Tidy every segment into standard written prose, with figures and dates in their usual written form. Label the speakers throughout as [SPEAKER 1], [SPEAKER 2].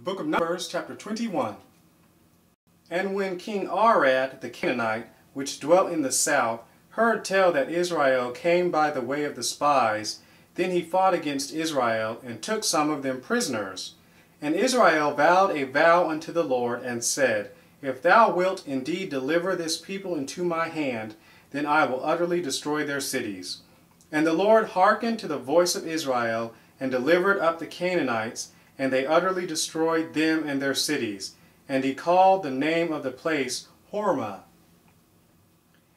[SPEAKER 1] The book of Numbers, chapter 21. And when King Arad the Canaanite, which dwelt in the south, heard tell that Israel came by the way of the spies, then he fought against Israel, and took some of them prisoners. And Israel vowed a vow unto the Lord, and said, If thou wilt indeed deliver this people into my hand, then I will utterly destroy their cities. And the Lord hearkened to the voice of Israel, and delivered up the Canaanites, and they utterly destroyed them and their cities. And he called the name of the place Hormah.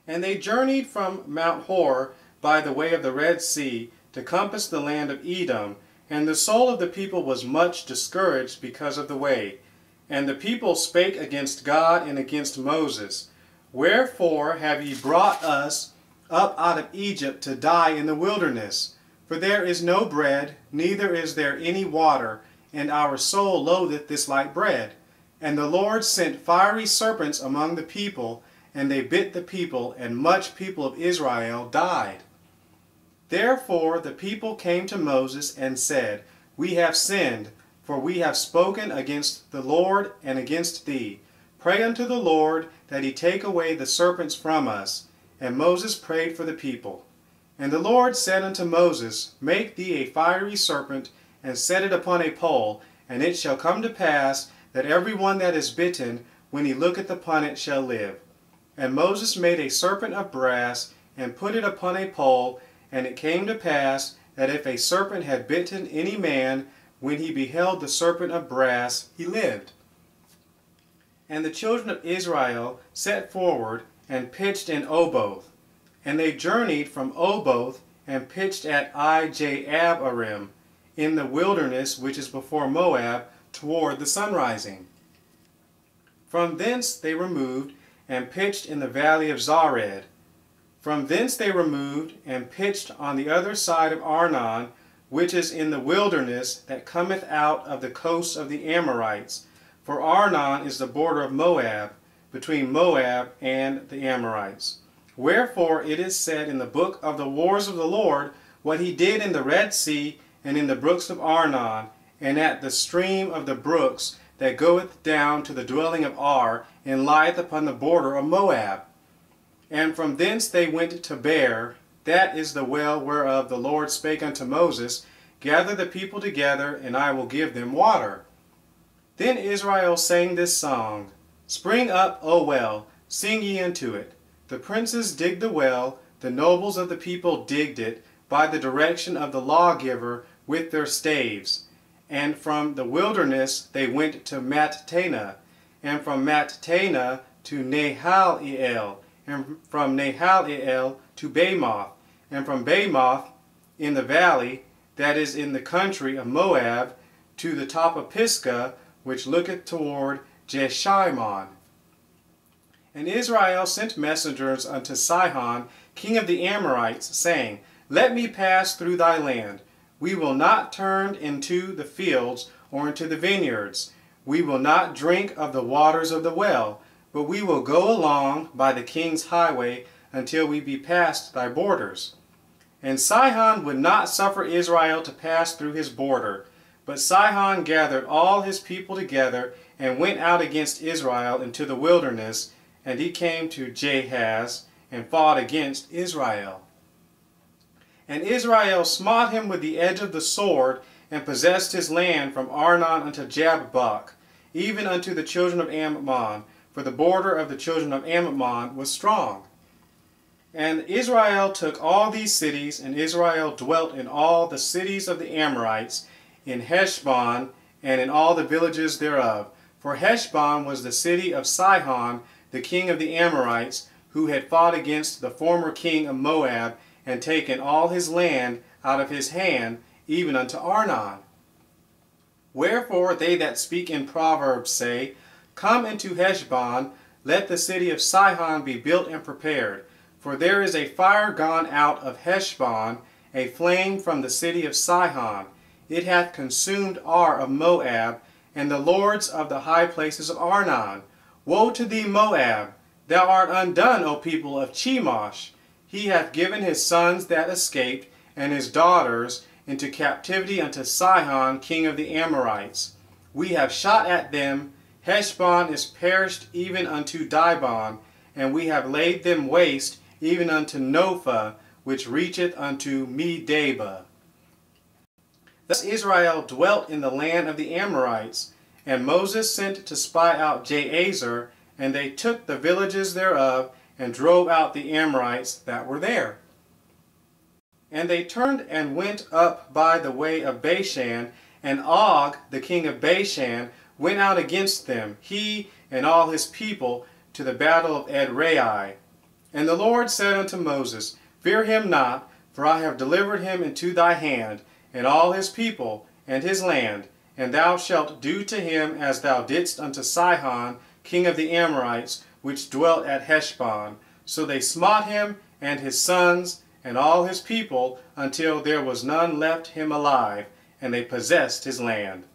[SPEAKER 1] And they journeyed from Mount Hor by the way of the Red Sea to compass the land of Edom, and the soul of the people was much discouraged because of the way. And the people spake against God and against Moses, Wherefore have ye brought us up out of Egypt to die in the wilderness? For there is no bread, neither is there any water, and our soul loatheth this light bread. And the Lord sent fiery serpents among the people, and they bit the people, and much people of Israel died. Therefore the people came to Moses and said, We have sinned, for we have spoken against the Lord and against thee. Pray unto the Lord that he take away the serpents from us. And Moses prayed for the people. And the Lord said unto Moses, Make thee a fiery serpent, and set it upon a pole, and it shall come to pass that every one that is bitten, when he looketh upon it, shall live. And Moses made a serpent of brass, and put it upon a pole, and it came to pass that if a serpent had bitten any man, when he beheld the serpent of brass, he lived. And the children of Israel set forward, and pitched in Oboth. And they journeyed from Oboth, and pitched at Ijaabarim, in the wilderness which is before Moab, toward the sunrising. From thence they removed, and pitched in the valley of Zared. From thence they removed, and pitched on the other side of Arnon, which is in the wilderness that cometh out of the coast of the Amorites. For Arnon is the border of Moab, between Moab and the Amorites. Wherefore it is said in the book of the wars of the Lord, what he did in the Red Sea, and in the brooks of Arnon, and at the stream of the brooks that goeth down to the dwelling of Ar, and lieth upon the border of Moab. And from thence they went to Beer, that is the well whereof the Lord spake unto Moses, Gather the people together, and I will give them water. Then Israel sang this song, Spring up, O well, sing ye unto it. The princes digged the well, the nobles of the people digged it, by the direction of the lawgiver with their staves. And from the wilderness they went to Mattana, and from Mattana to Nahaliel, and from Nahaliel to Bamoth, and from Bamoth in the valley, that is in the country of Moab, to the top of Pisgah, which looketh toward Jeshimon. And Israel sent messengers unto Sihon, king of the Amorites, saying, Let me pass through thy land. We will not turn into the fields or into the vineyards. We will not drink of the waters of the well, but we will go along by the king's highway until we be past thy borders. And Sihon would not suffer Israel to pass through his border. But Sihon gathered all his people together, and went out against Israel into the wilderness, and he came to Jahaz, and fought against Israel. And Israel smote him with the edge of the sword, and possessed his land from Arnon unto Jabbok, even unto the children of Ammon, for the border of the children of Ammon was strong. And Israel took all these cities, and Israel dwelt in all the cities of the Amorites, in Heshbon, and in all the villages thereof. For Heshbon was the city of Sihon, the king of the Amorites, who had fought against the former king of Moab, and taken all his land out of his hand, even unto Arnon. Wherefore they that speak in Proverbs say, Come into Heshbon, let the city of Sihon be built and prepared. For there is a fire gone out of Heshbon, a flame from the city of Sihon. It hath consumed Ar of Moab, and the lords of the high places of Arnon. Woe to thee, Moab! Thou art undone, O people of Chemosh! He hath given his sons that escaped, and his daughters, into captivity unto Sihon, king of the Amorites. We have shot at them. Heshbon is perished even unto Dibon, and we have laid them waste even unto Nophah, which reacheth unto Medeba. Thus Israel dwelt in the land of the Amorites, and Moses sent to spy out Jazer, and they took the villages thereof, and drove out the Amorites that were there. And they turned and went up by the way of Bashan, and Og, the king of Bashan, went out against them, he and all his people, to the battle of Edrei. And the Lord said unto Moses, Fear him not, for I have delivered him into thy hand, and all his people, and his land, and thou shalt do to him as thou didst unto Sihon, king of the Amorites, which dwelt at Heshbon. So they smote him, and his sons, and all his people, until there was none left him alive, and they possessed his land.